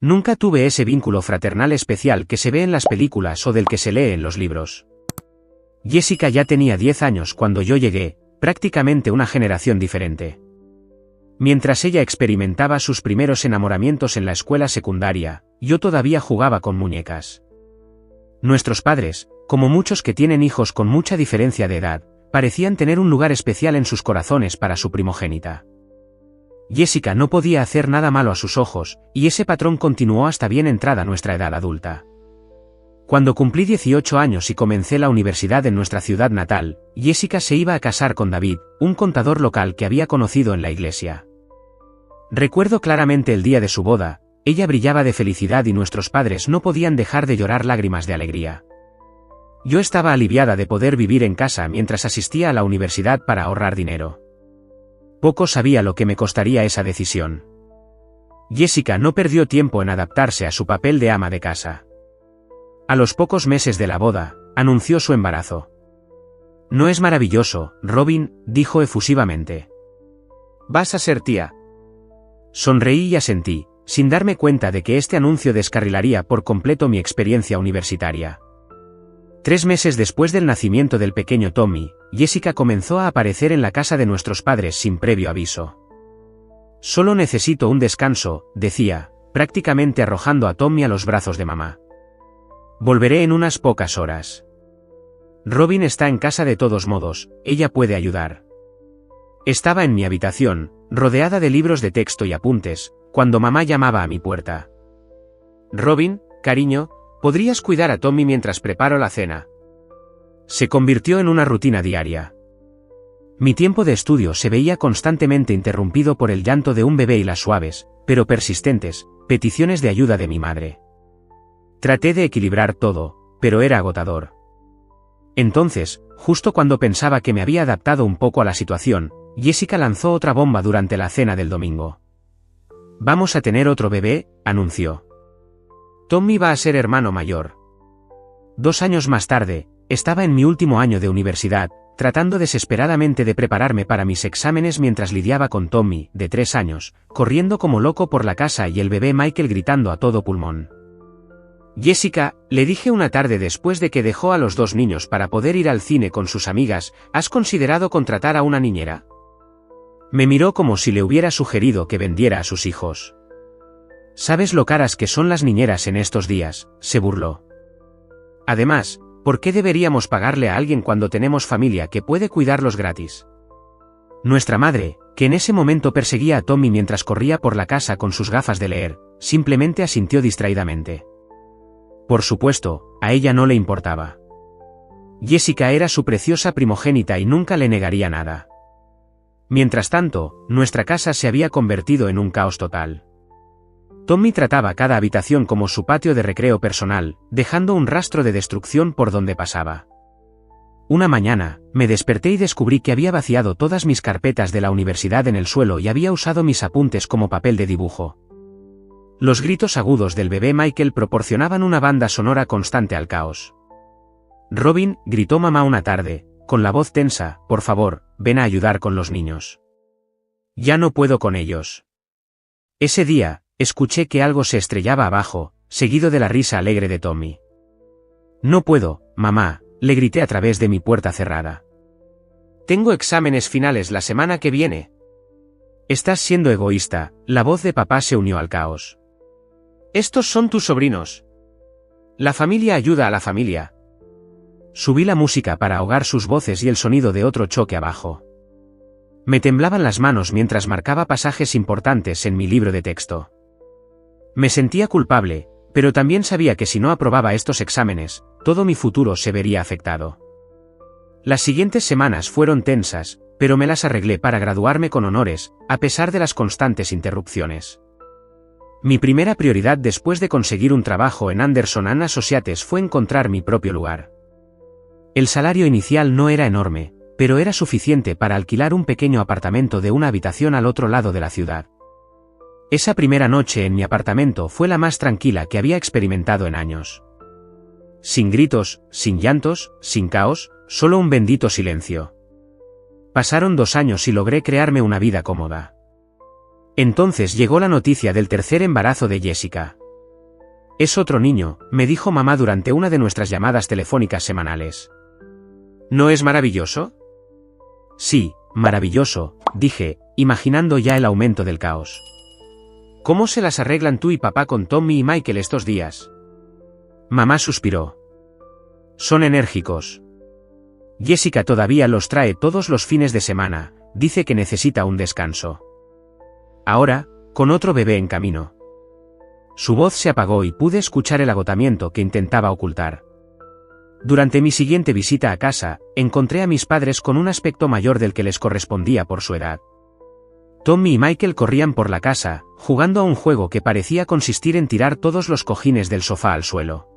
Nunca tuve ese vínculo fraternal especial que se ve en las películas o del que se lee en los libros. Jessica ya tenía 10 años cuando yo llegué, prácticamente una generación diferente. Mientras ella experimentaba sus primeros enamoramientos en la escuela secundaria, yo todavía jugaba con muñecas. Nuestros padres, como muchos que tienen hijos con mucha diferencia de edad, parecían tener un lugar especial en sus corazones para su primogénita. Jessica no podía hacer nada malo a sus ojos, y ese patrón continuó hasta bien entrada nuestra edad adulta. Cuando cumplí 18 años y comencé la universidad en nuestra ciudad natal, Jessica se iba a casar con David, un contador local que había conocido en la iglesia. Recuerdo claramente el día de su boda, ella brillaba de felicidad y nuestros padres no podían dejar de llorar lágrimas de alegría. Yo estaba aliviada de poder vivir en casa mientras asistía a la universidad para ahorrar dinero. Poco sabía lo que me costaría esa decisión. Jessica no perdió tiempo en adaptarse a su papel de ama de casa. A los pocos meses de la boda, anunció su embarazo. «¿No es maravilloso, Robin?», dijo efusivamente. «Vas a ser tía». Sonreí y asentí, sin darme cuenta de que este anuncio descarrilaría por completo mi experiencia universitaria. 3 meses después del nacimiento del pequeño Tommy, Jessica comenzó a aparecer en la casa de nuestros padres sin previo aviso. «Solo necesito un descanso», decía, prácticamente arrojando a Tommy a los brazos de mamá. «Volveré en unas pocas horas. Robin está en casa de todos modos, ella puede ayudar». Estaba en mi habitación, rodeada de libros de texto y apuntes, cuando mamá llamaba a mi puerta. «Robin, cariño, ¿podrías cuidar a Tommy mientras preparo la cena?». Se convirtió en una rutina diaria. Mi tiempo de estudio se veía constantemente interrumpido por el llanto de un bebé y las suaves, pero persistentes, peticiones de ayuda de mi madre. Traté de equilibrar todo, pero era agotador. Entonces, justo cuando pensaba que me había adaptado un poco a la situación, Jessica lanzó otra bomba durante la cena del domingo. «Vamos a tener otro bebé», anunció. Tommy va a ser hermano mayor. 2 años más tarde, estaba en mi último año de universidad, tratando desesperadamente de prepararme para mis exámenes mientras lidiaba con Tommy, de 3 años, corriendo como loco por la casa y el bebé Michael gritando a todo pulmón. «Jessica», le dije una tarde después de que dejó a los 2 niños para poder ir al cine con sus amigas, ¿has considerado contratar a una niñera? Me miró como si le hubiera sugerido que vendiera a sus hijos. «¿Sabes lo caras que son las niñeras en estos días?», se burló. «Además, ¿por qué deberíamos pagarle a alguien cuando tenemos familia que puede cuidarlos gratis?». Nuestra madre, que en ese momento perseguía a Tommy mientras corría por la casa con sus gafas de leer, simplemente asintió distraídamente. Por supuesto, a ella no le importaba. Jessica era su preciosa primogénita y nunca le negaría nada. Mientras tanto, nuestra casa se había convertido en un caos total. Tommy trataba cada habitación como su patio de recreo personal, dejando un rastro de destrucción por donde pasaba. Una mañana, me desperté y descubrí que había vaciado todas mis carpetas de la universidad en el suelo y había usado mis apuntes como papel de dibujo. Los gritos agudos del bebé Michael proporcionaban una banda sonora constante al caos. «Robin», gritó mamá una tarde, con la voz tensa, «por favor, ven a ayudar con los niños. Ya no puedo con ellos». Ese día, escuché que algo se estrellaba abajo, seguido de la risa alegre de Tommy. «No puedo, mamá», le grité a través de mi puerta cerrada. «Tengo exámenes finales la semana que viene». «Estás siendo egoísta», la voz de papá se unió al caos. «Estos son tus sobrinos. La familia ayuda a la familia». Subí la música para ahogar sus voces y el sonido de otro choque abajo. Me temblaban las manos mientras marcaba pasajes importantes en mi libro de texto. Me sentía culpable, pero también sabía que si no aprobaba estos exámenes, todo mi futuro se vería afectado. Las siguientes semanas fueron tensas, pero me las arreglé para graduarme con honores, a pesar de las constantes interrupciones. Mi primera prioridad después de conseguir un trabajo en Anderson & Associates fue encontrar mi propio lugar. El salario inicial no era enorme, pero era suficiente para alquilar un pequeño apartamento de una habitación al otro lado de la ciudad. Esa primera noche en mi apartamento fue la más tranquila que había experimentado en años. Sin gritos, sin llantos, sin caos, solo un bendito silencio. Pasaron 2 años y logré crearme una vida cómoda. Entonces llegó la noticia del tercer embarazo de Jessica. Es otro niño, me dijo mamá durante una de nuestras llamadas telefónicas semanales. ¿No es maravilloso? Sí, maravilloso, dije, imaginando ya el aumento del caos. ¿Cómo se las arreglan tú y papá con Tommy y Michael estos días? Mamá suspiró. Son enérgicos. Jessica todavía los trae todos los fines de semana, dice que necesita un descanso. Ahora, con otro bebé en camino. Su voz se apagó y pude escuchar el agotamiento que intentaba ocultar. Durante mi siguiente visita a casa, encontré a mis padres con un aspecto mayor del que les correspondía por su edad. Tommy y Michael corrían por la casa, jugando a un juego que parecía consistir en tirar todos los cojines del sofá al suelo.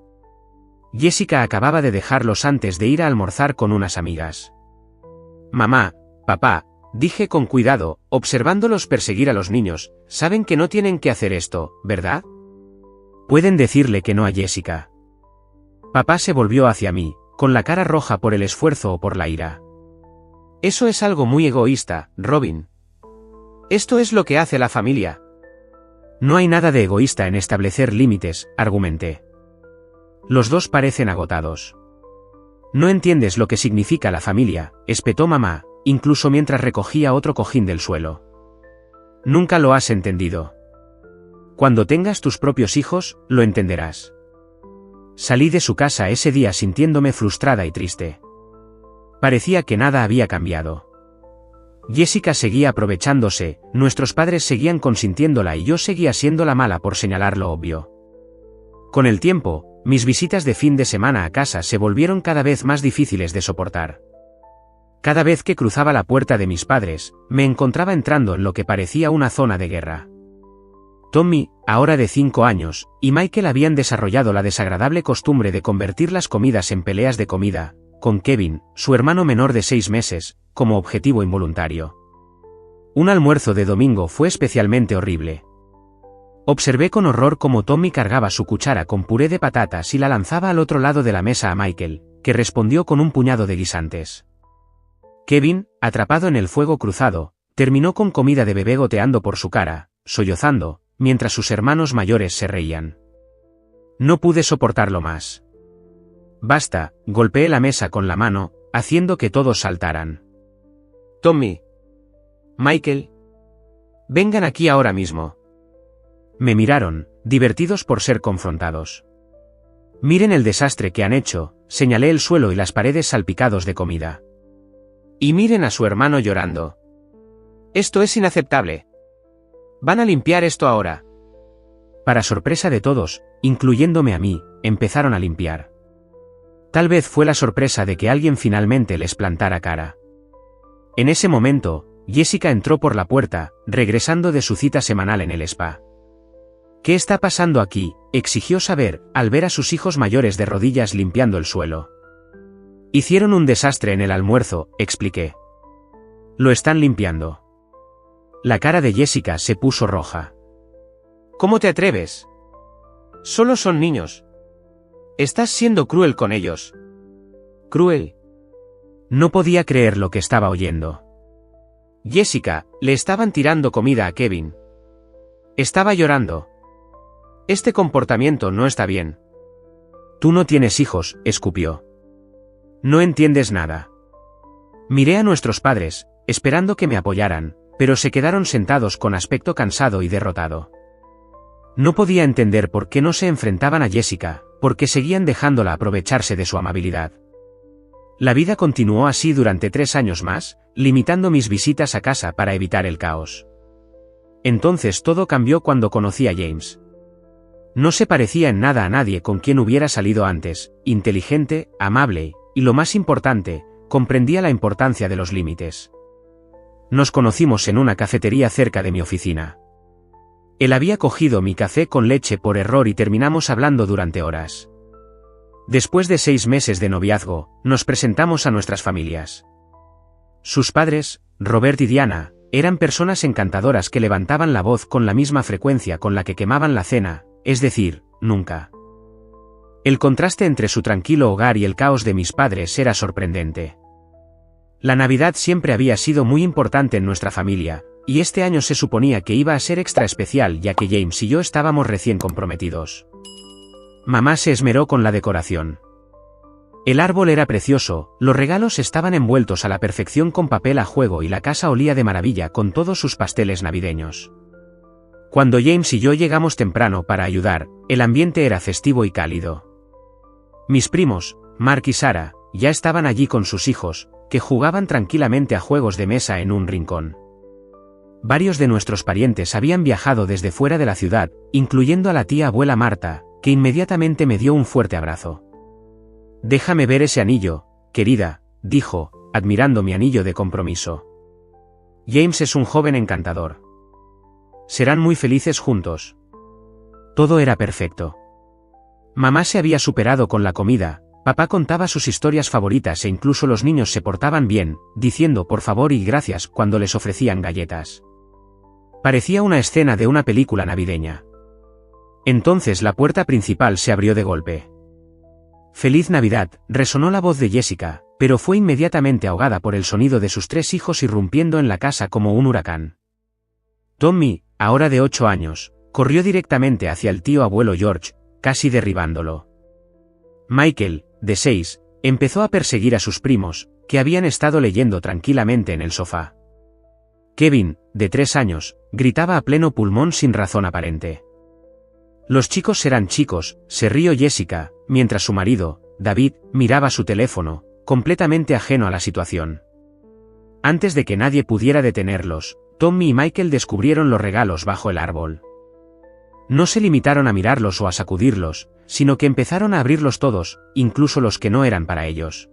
Jessica acababa de dejarlos antes de ir a almorzar con unas amigas. Mamá, papá, dije con cuidado, observándolos perseguir a los niños, saben que no tienen que hacer esto, ¿verdad? Pueden decirle que no a Jessica. Papá se volvió hacia mí, con la cara roja por el esfuerzo o por la ira. Eso es algo muy egoísta, Robin. Esto es lo que hace la familia. No hay nada de egoísta en establecer límites, argumenté. Los dos parecen agotados. No entiendes lo que significa la familia, espetó mamá, incluso mientras recogía otro cojín del suelo. Nunca lo has entendido. Cuando tengas tus propios hijos, lo entenderás. Salí de su casa ese día sintiéndome frustrada y triste. Parecía que nada había cambiado. Jessica seguía aprovechándose, nuestros padres seguían consintiéndola y yo seguía siendo la mala por señalar lo obvio. Con el tiempo, mis visitas de fin de semana a casa se volvieron cada vez más difíciles de soportar. Cada vez que cruzaba la puerta de mis padres, me encontraba entrando en lo que parecía una zona de guerra. Tommy, ahora de 5 años, y Michael habían desarrollado la desagradable costumbre de convertir las comidas en peleas de comida, con Kevin, su hermano menor de 6 meses, como objetivo involuntario. Un almuerzo de domingo fue especialmente horrible. Observé con horror cómo Tommy cargaba su cuchara con puré de patatas y la lanzaba al otro lado de la mesa a Michael, que respondió con un puñado de guisantes. Kevin, atrapado en el fuego cruzado, terminó con comida de bebé goteando por su cara, sollozando, mientras sus hermanos mayores se reían. No pude soportarlo más. Basta, golpeé la mesa con la mano, haciendo que todos saltaran. Tommy. Michael. Vengan aquí ahora mismo. Me miraron, divertidos por ser confrontados. Miren el desastre que han hecho, señalé el suelo y las paredes salpicados de comida. Y miren a su hermano llorando. Esto es inaceptable. Van a limpiar esto ahora. Para sorpresa de todos, incluyéndome a mí, empezaron a limpiar. Tal vez fue la sorpresa de que alguien finalmente les plantara cara. En ese momento, Jessica entró por la puerta, regresando de su cita semanal en el spa. ¿Qué está pasando aquí?, exigió saber, al ver a sus hijos mayores de rodillas limpiando el suelo. Hicieron un desastre en el almuerzo, expliqué. Lo están limpiando. La cara de Jessica se puso roja. ¿Cómo te atreves? Solo son niños. Estás siendo cruel con ellos. ¿Cruel? No podía creer lo que estaba oyendo. Jessica, le estaban tirando comida a Kevin. Estaba llorando. Este comportamiento no está bien. Tú no tienes hijos, escupió. No entiendes nada. Miré a nuestros padres, esperando que me apoyaran, pero se quedaron sentados con aspecto cansado y derrotado. No podía entender por qué no se enfrentaban a Jessica, porque seguían dejándola aprovecharse de su amabilidad. La vida continuó así durante 3 años más, limitando mis visitas a casa para evitar el caos. Entonces todo cambió cuando conocí a James. No se parecía en nada a nadie con quien hubiera salido antes, inteligente, amable, y lo más importante, comprendía la importancia de los límites. Nos conocimos en una cafetería cerca de mi oficina. Él había cogido mi café con leche por error y terminamos hablando durante horas. Después de 6 meses de noviazgo, nos presentamos a nuestras familias. Sus padres, Robert y Diana, eran personas encantadoras que levantaban la voz con la misma frecuencia con la que quemaban la cena, es decir, nunca. El contraste entre su tranquilo hogar y el caos de mis padres era sorprendente. La Navidad siempre había sido muy importante en nuestra familia, y este año se suponía que iba a ser extra especial ya que James y yo estábamos recién comprometidos. mamá se esmeró con la decoración. El árbol era precioso, los regalos estaban envueltos a la perfección con papel a juego y la casa olía de maravilla con todos sus pasteles navideños. Cuando James y yo llegamos temprano para ayudar, el ambiente era festivo y cálido. Mis primos, Mark y Sarah, ya estaban allí con sus hijos, que jugaban tranquilamente a juegos de mesa en un rincón. Varios de nuestros parientes habían viajado desde fuera de la ciudad, incluyendo a la tía abuela Marta, que inmediatamente me dio un fuerte abrazo. «Déjame ver ese anillo, querida», dijo, admirando mi anillo de compromiso. James es un joven encantador. Serán muy felices juntos. Todo era perfecto. Mamá se había superado con la comida, papá contaba sus historias favoritas e incluso los niños se portaban bien, diciendo por favor y gracias cuando les ofrecían galletas. Parecía una escena de una película navideña. Entonces la puerta principal se abrió de golpe. «Feliz Navidad», resonó la voz de Jessica, pero fue inmediatamente ahogada por el sonido de sus 3 hijos irrumpiendo en la casa como un huracán. Tommy, ahora de 8 años, corrió directamente hacia el tío abuelo George, casi derribándolo. Michael, de 6, empezó a perseguir a sus primos, que habían estado leyendo tranquilamente en el sofá. Kevin, de 3 años, gritaba a pleno pulmón sin razón aparente. Los chicos eran chicos, se rió Jessica, mientras su marido, David, miraba su teléfono, completamente ajeno a la situación. Antes de que nadie pudiera detenerlos, Tommy y Michael descubrieron los regalos bajo el árbol. No se limitaron a mirarlos o a sacudirlos, sino que empezaron a abrirlos todos, incluso los que no eran para ellos.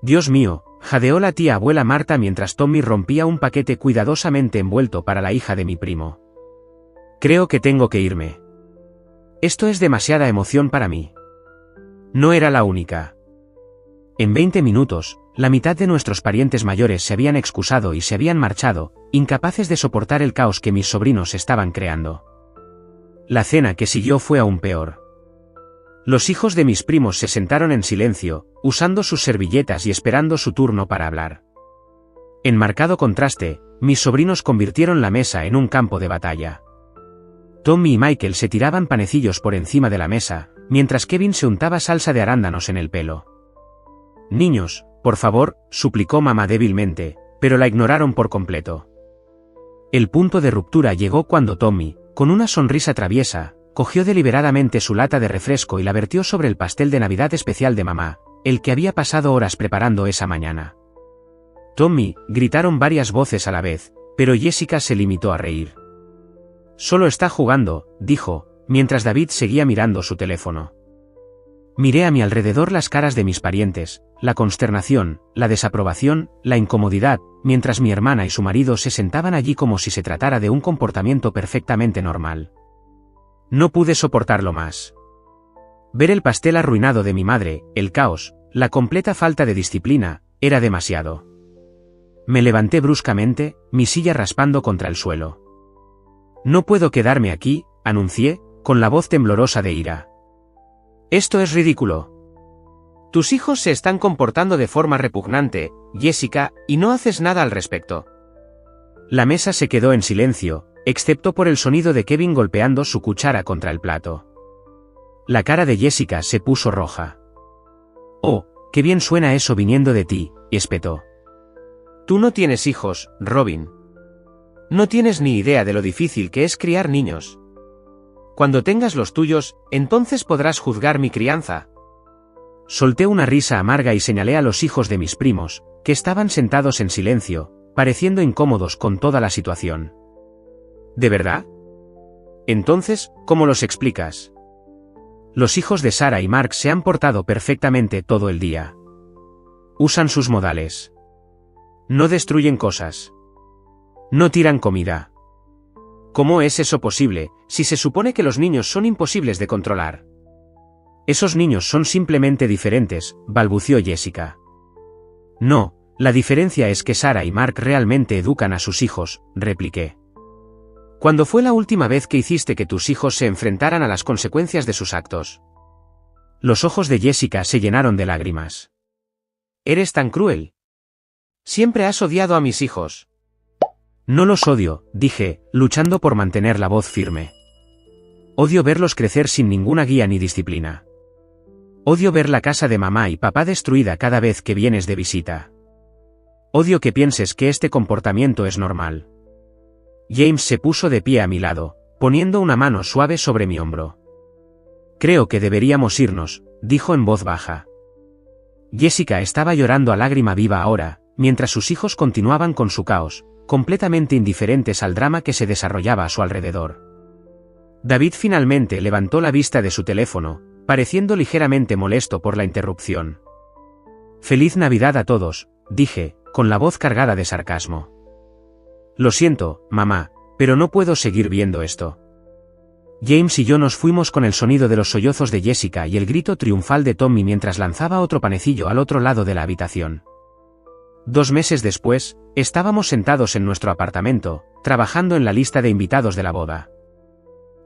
«Dios mío», jadeó la tía abuela Marta mientras Tommy rompía un paquete cuidadosamente envuelto para la hija de mi primo. «Creo que tengo que irme. Esto es demasiada emoción para mí». No era la única. En 20 minutos, la mitad de nuestros parientes mayores se habían excusado y se habían marchado, incapaces de soportar el caos que mis sobrinos estaban creando. La cena que siguió fue aún peor. Los hijos de mis primos se sentaron en silencio, usando sus servilletas y esperando su turno para hablar. En marcado contraste, mis sobrinos convirtieron la mesa en un campo de batalla. Tommy y Michael se tiraban panecillos por encima de la mesa, mientras Kevin se untaba salsa de arándanos en el pelo. «Niños, por favor», suplicó mamá débilmente, pero la ignoraron por completo. El punto de ruptura llegó cuando Tommy, con una sonrisa traviesa, cogió deliberadamente su lata de refresco y la vertió sobre el pastel de Navidad especial de mamá, el que había pasado horas preparando esa mañana. «Tommy», gritaron varias voces a la vez, pero Jessica se limitó a reír. «Solo está jugando», dijo, mientras David seguía mirando su teléfono. Miré a mi alrededor las caras de mis parientes, la consternación, la desaprobación, la incomodidad, mientras mi hermana y su marido se sentaban allí como si se tratara de un comportamiento perfectamente normal. No pude soportarlo más. Ver el pastel arruinado de mi madre, el caos, la completa falta de disciplina, era demasiado. Me levanté bruscamente, mi silla raspando contra el suelo. «No puedo quedarme aquí», anuncié, con la voz temblorosa de ira. «Esto es ridículo. Tus hijos se están comportando de forma repugnante, Jessica, y no haces nada al respecto». La mesa se quedó en silencio, excepto por el sonido de Kevin golpeando su cuchara contra el plato. La cara de Jessica se puso roja. «Oh, qué bien suena eso viniendo de ti», espetó. «Tú no tienes hijos, Robin. No tienes ni idea de lo difícil que es criar niños. Cuando tengas los tuyos, entonces podrás juzgar mi crianza». Solté una risa amarga y señalé a los hijos de mis primos, que estaban sentados en silencio, pareciendo incómodos con toda la situación. «¿De verdad? Entonces, ¿cómo los explicas?» Los hijos de Sarah y Mark se han portado perfectamente todo el día. Usan sus modales. No destruyen cosas. No tiran comida. ¿Cómo es eso posible, si se supone que los niños son imposibles de controlar? Esos niños son simplemente diferentes, balbució Jessica. No, la diferencia es que Sarah y Mark realmente educan a sus hijos, repliqué. ¿Cuándo fue la última vez que hiciste que tus hijos se enfrentaran a las consecuencias de sus actos? Los ojos de Jessica se llenaron de lágrimas. Eres tan cruel. Siempre has odiado a mis hijos. No los odio, dije, luchando por mantener la voz firme. Odio verlos crecer sin ninguna guía ni disciplina. Odio ver la casa de mamá y papá destruida cada vez que vienes de visita. Odio que pienses que este comportamiento es normal. James se puso de pie a mi lado, poniendo una mano suave sobre mi hombro. Creo que deberíamos irnos, dijo en voz baja. Jessica estaba llorando a lágrima viva ahora, mientras sus hijos continuaban con su caos, completamente indiferentes al drama que se desarrollaba a su alrededor. David finalmente levantó la vista de su teléfono, pareciendo ligeramente molesto por la interrupción. «Feliz Navidad a todos», dije, con la voz cargada de sarcasmo. «Lo siento, mamá, pero no puedo seguir viendo esto». James y yo nos fuimos con el sonido de los sollozos de Jessica y el grito triunfal de Tommy mientras lanzaba otro panecillo al otro lado de la habitación. 2 meses después, estábamos sentados en nuestro apartamento, trabajando en la lista de invitados de la boda.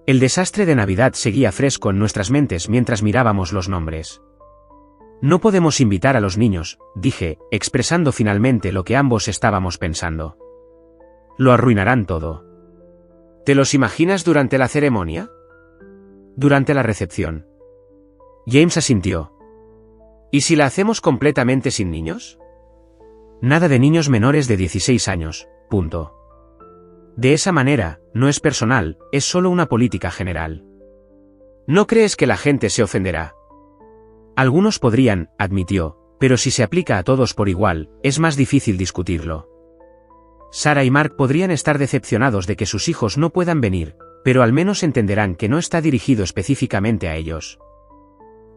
El desastre de Navidad seguía fresco en nuestras mentes mientras mirábamos los nombres. «No podemos invitar a los niños», dije, expresando finalmente lo que ambos estábamos pensando. «Lo arruinarán todo». «¿Te los imaginas durante la ceremonia?» «Durante la recepción». James asintió. «¿Y si la hacemos completamente sin niños?» «Nada de niños menores de 16 años, punto. De esa manera, no es personal, es solo una política general». «¿No crees que la gente se ofenderá?» «Algunos podrían», admitió, «pero si se aplica a todos por igual, es más difícil discutirlo». Sarah y Mark podrían estar decepcionados de que sus hijos no puedan venir, pero al menos entenderán que no está dirigido específicamente a ellos.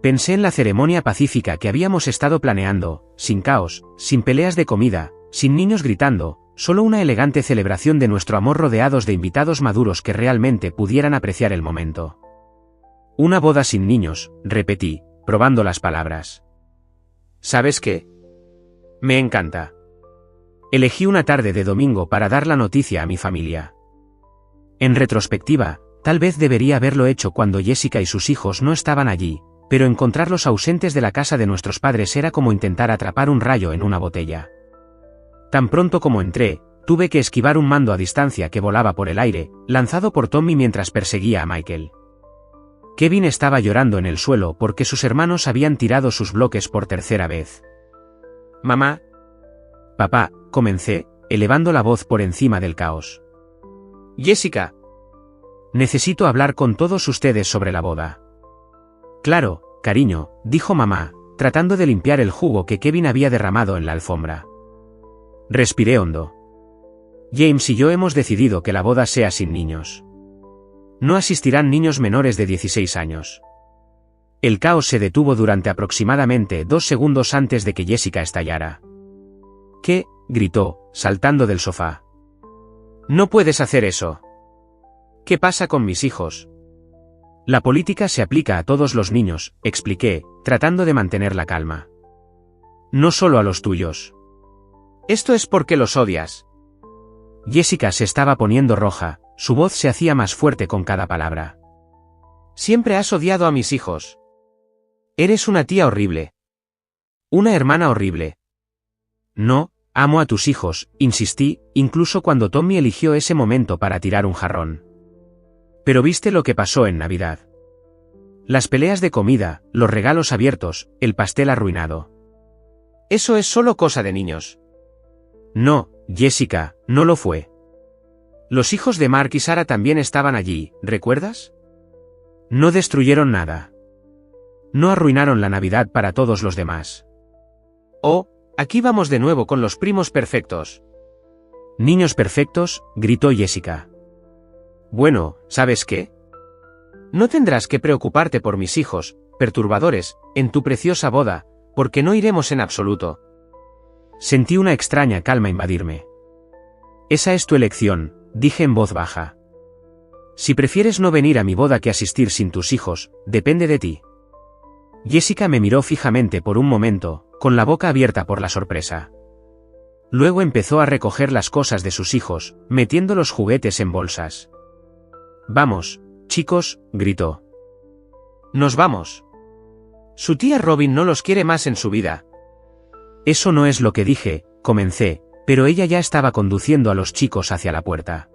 Pensé en la ceremonia pacífica que habíamos estado planeando, sin caos, sin peleas de comida, sin niños gritando, solo una elegante celebración de nuestro amor rodeados de invitados maduros que realmente pudieran apreciar el momento. «Una boda sin niños», repetí, probando las palabras. «¿Sabes qué? Me encanta». Elegí una tarde de domingo para dar la noticia a mi familia. En retrospectiva, tal vez debería haberlo hecho cuando Jessica y sus hijos no estaban allí, pero encontrarlos ausentes de la casa de nuestros padres era como intentar atrapar un rayo en una botella. Tan pronto como entré, tuve que esquivar un mando a distancia que volaba por el aire, lanzado por Tommy mientras perseguía a Michael. Kevin estaba llorando en el suelo porque sus hermanos habían tirado sus bloques por 3ª vez. «Mamá». «Papá», comencé, elevando la voz por encima del caos. «Jessica. Necesito hablar con todos ustedes sobre la boda». «Claro, cariño», dijo mamá, tratando de limpiar el jugo que Kevin había derramado en la alfombra. Respiré hondo. «James y yo hemos decidido que la boda sea sin niños. No asistirán niños menores de 16 años». El caos se detuvo durante aproximadamente 2 segundos antes de que Jessica estallara. «¿Qué?», gritó, saltando del sofá. «No puedes hacer eso». «¿Qué pasa con mis hijos?» «La política se aplica a todos los niños», expliqué, tratando de mantener la calma. «No solo a los tuyos». «Esto es porque los odias». Jessica se estaba poniendo roja, su voz se hacía más fuerte con cada palabra. «Siempre has odiado a mis hijos. Eres una tía horrible. Una hermana horrible». «No, amo a tus hijos», insistí, incluso cuando Tommy eligió ese momento para tirar un jarrón. «Pero viste lo que pasó en Navidad. Las peleas de comida, los regalos abiertos, el pastel arruinado. Eso es solo cosa de niños». «No, Jessica, no lo fue. Los hijos de Mark y Sarah también estaban allí, ¿recuerdas? No destruyeron nada. No arruinaron la Navidad para todos los demás». «Oh, aquí vamos de nuevo con los primos perfectos». «Niños perfectos», gritó Jessica. «Bueno, ¿sabes qué? No tendrás que preocuparte por mis hijos, perturbadores, en tu preciosa boda, porque no iremos en absoluto». Sentí una extraña calma invadirme. «Esa es tu elección», dije en voz baja. «Si prefieres no venir a mi boda que asistir sin tus hijos, depende de ti». Jessica me miró fijamente por un momento, con la boca abierta por la sorpresa. Luego empezó a recoger las cosas de sus hijos, metiendo los juguetes en bolsas. «Vamos, chicos», gritó. «Nos vamos. Su tía Robin no los quiere más en su vida». «Eso no es lo que dije», comencé, pero ella ya estaba conduciendo a los chicos hacia la puerta.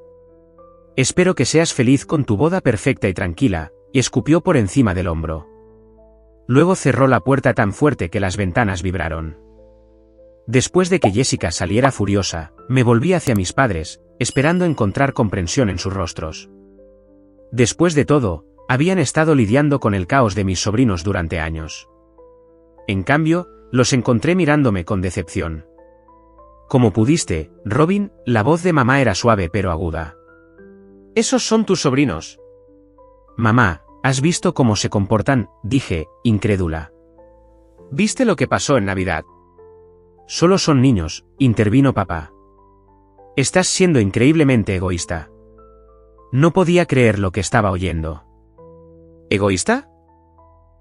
Espero que seas feliz con tu boda perfecta y tranquila, y escupió por encima del hombro. Luego cerró la puerta tan fuerte que las ventanas vibraron. Después de que Jessica saliera furiosa, me volví hacia mis padres, esperando encontrar comprensión en sus rostros. Después de todo, habían estado lidiando con el caos de mis sobrinos durante años. En cambio, los encontré mirándome con decepción. Como pudiste, Robin, la voz de mamá era suave pero aguda. «¿Esos son tus sobrinos?» «Mamá, ¿has visto cómo se comportan?», dije, incrédula. «¿Viste lo que pasó en Navidad?» «Solo son niños», intervino papá. «Estás siendo increíblemente egoísta». No podía creer lo que estaba oyendo. ¿Egoísta?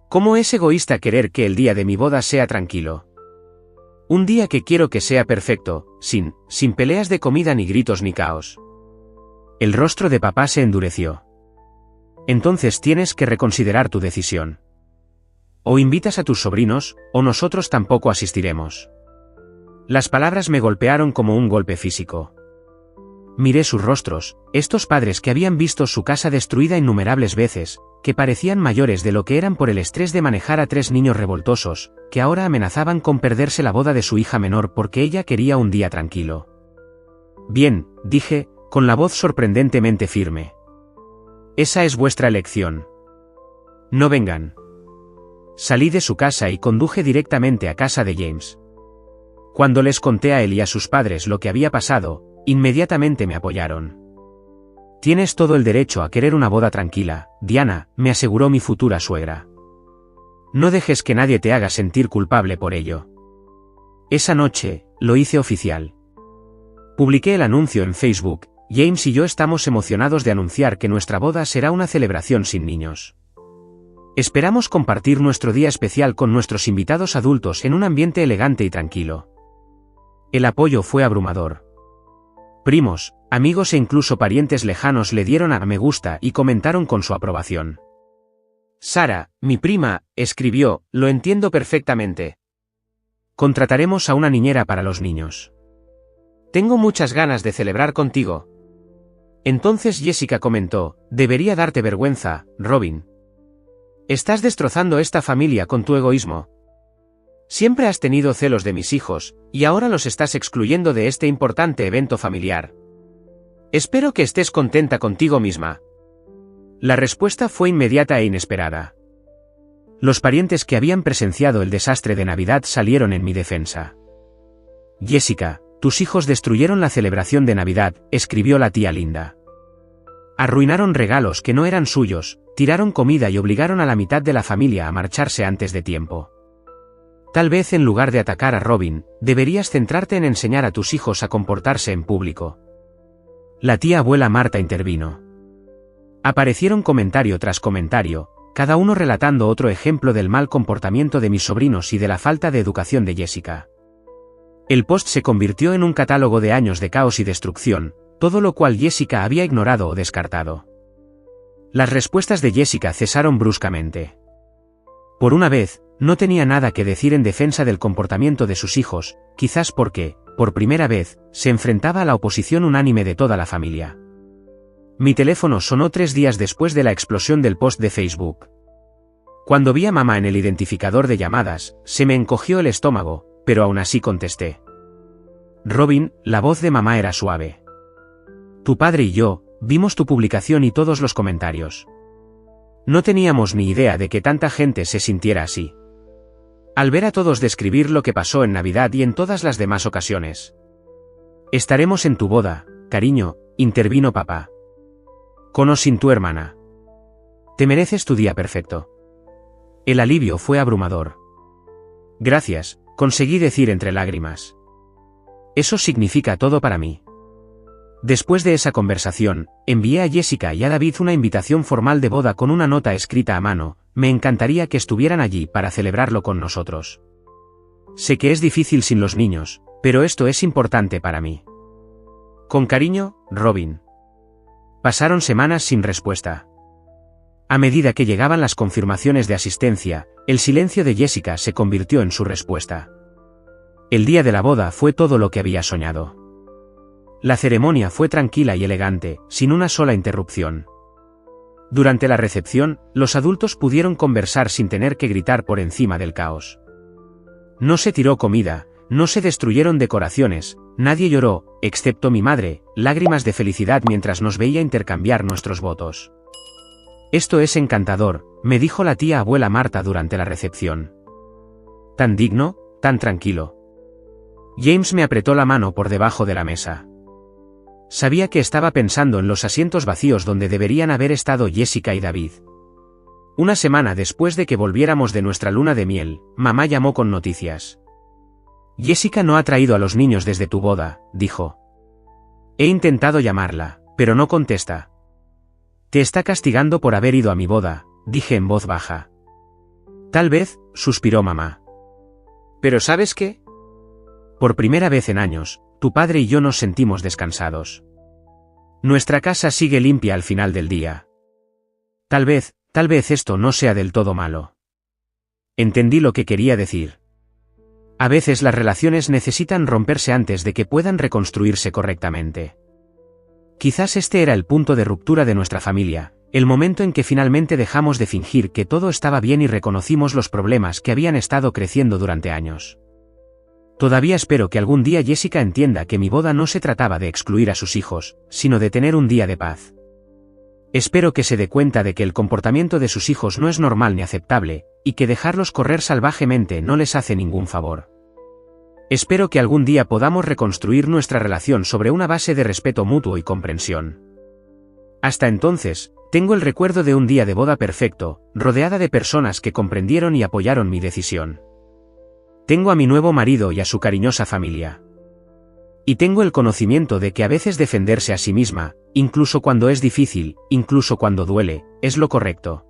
¿Cómo es egoísta querer que el día de mi boda sea tranquilo? Un día que quiero que sea perfecto, sin peleas de comida ni gritos ni caos. El rostro de papá se endureció. Entonces tienes que reconsiderar tu decisión. O invitas a tus sobrinos, o nosotros tampoco asistiremos. Las palabras me golpearon como un golpe físico. Miré sus rostros, estos padres que habían visto su casa destruida innumerables veces, que parecían mayores de lo que eran por el estrés de manejar a 3 niños revoltosos, que ahora amenazaban con perderse la boda de su hija menor porque ella quería un día tranquilo. «Bien», dije, con la voz sorprendentemente firme. «Esa es vuestra elección. No vengan». Salí de su casa y conduje directamente a casa de James. Cuando les conté a él y a sus padres lo que había pasado, inmediatamente me apoyaron. «Tienes todo el derecho a querer una boda tranquila, Diana», me aseguró mi futura suegra. «No dejes que nadie te haga sentir culpable por ello». Esa noche, lo hice oficial. Publiqué el anuncio en Facebook. James y yo estamos emocionados de anunciar que nuestra boda será una celebración sin niños. Esperamos compartir nuestro día especial con nuestros invitados adultos en un ambiente elegante y tranquilo. El apoyo fue abrumador. Primos, amigos e incluso parientes lejanos le dieron a me gusta y comentaron con su aprobación. Sara, mi prima, escribió, «Lo entiendo perfectamente. Contrataremos a una niñera para los niños. Tengo muchas ganas de celebrar contigo». Entonces Jessica comentó, «Debería darte vergüenza, Robin. Estás destrozando esta familia con tu egoísmo. Siempre has tenido celos de mis hijos, y ahora los estás excluyendo de este importante evento familiar. Espero que estés contenta contigo misma». La respuesta fue inmediata e inesperada. Los parientes que habían presenciado el desastre de Navidad salieron en mi defensa. «Jessica, tus hijos destruyeron la celebración de Navidad», escribió la tía Linda. «Arruinaron regalos que no eran suyos, tiraron comida y obligaron a la mitad de la familia a marcharse antes de tiempo. Tal vez en lugar de atacar a Robin, deberías centrarte en enseñar a tus hijos a comportarse en público». La tía abuela Marta intervino. Aparecieron comentario tras comentario, cada uno relatando otro ejemplo del mal comportamiento de mis sobrinos y de la falta de educación de Jessica. El post se convirtió en un catálogo de años de caos y destrucción, todo lo cual Jessica había ignorado o descartado. Las respuestas de Jessica cesaron bruscamente. Por una vez, no tenía nada que decir en defensa del comportamiento de sus hijos, quizás porque, por primera vez, se enfrentaba a la oposición unánime de toda la familia. Mi teléfono sonó 3 días después de la explosión del post de Facebook. Cuando vi a mamá en el identificador de llamadas, se me encogió el estómago, pero aún así contesté. «Robin», la voz de mamá era suave. «Tu padre y yo, vimos tu publicación y todos los comentarios. No teníamos ni idea de que tanta gente se sintiera así. Al ver a todos describir lo que pasó en Navidad y en todas las demás ocasiones. Estaremos en tu boda, cariño», intervino papá. «Con o sin tu hermana. Te mereces tu día perfecto». El alivio fue abrumador. «Gracias», conseguí decir entre lágrimas. «Eso significa todo para mí». Después de esa conversación, envié a Jessica y a David una invitación formal de boda con una nota escrita a mano. Me encantaría que estuvieran allí para celebrarlo con nosotros. Sé que es difícil sin los niños, pero esto es importante para mí. Con cariño, Robin. Pasaron semanas sin respuesta. A medida que llegaban las confirmaciones de asistencia, el silencio de Jessica se convirtió en su respuesta. El día de la boda fue todo lo que había soñado. La ceremonia fue tranquila y elegante, sin una sola interrupción. Durante la recepción, los adultos pudieron conversar sin tener que gritar por encima del caos. No se tiró comida, no se destruyeron decoraciones, nadie lloró, excepto mi madre, lágrimas de felicidad mientras nos veía intercambiar nuestros votos. Esto es encantador, me dijo la tía abuela Marta durante la recepción. Tan digno, tan tranquilo. James me apretó la mano por debajo de la mesa. Sabía que estaba pensando en los asientos vacíos donde deberían haber estado Jessica y David. Una semana después de que volviéramos de nuestra luna de miel, mamá llamó con noticias. Jessica no ha traído a los niños desde tu boda, dijo. He intentado llamarla, pero no contesta. Te está castigando por haber ido a mi boda, dije en voz baja. Tal vez, suspiró mamá. ¿Pero sabes qué? Por primera vez en años, tu padre y yo nos sentimos descansados. Nuestra casa sigue limpia al final del día. Tal vez esto no sea del todo malo. Entendí lo que quería decir. A veces las relaciones necesitan romperse antes de que puedan reconstruirse correctamente. Quizás este era el punto de ruptura de nuestra familia, el momento en que finalmente dejamos de fingir que todo estaba bien y reconocimos los problemas que habían estado creciendo durante años. Todavía espero que algún día Jessica entienda que mi boda no se trataba de excluir a sus hijos, sino de tener un día de paz. Espero que se dé cuenta de que el comportamiento de sus hijos no es normal ni aceptable, y que dejarlos correr salvajemente no les hace ningún favor. Espero que algún día podamos reconstruir nuestra relación sobre una base de respeto mutuo y comprensión. Hasta entonces, tengo el recuerdo de un día de boda perfecto, rodeada de personas que comprendieron y apoyaron mi decisión. Tengo a mi nuevo marido y a su cariñosa familia. Y tengo el conocimiento de que a veces defenderse a sí misma, incluso cuando es difícil, incluso cuando duele, es lo correcto.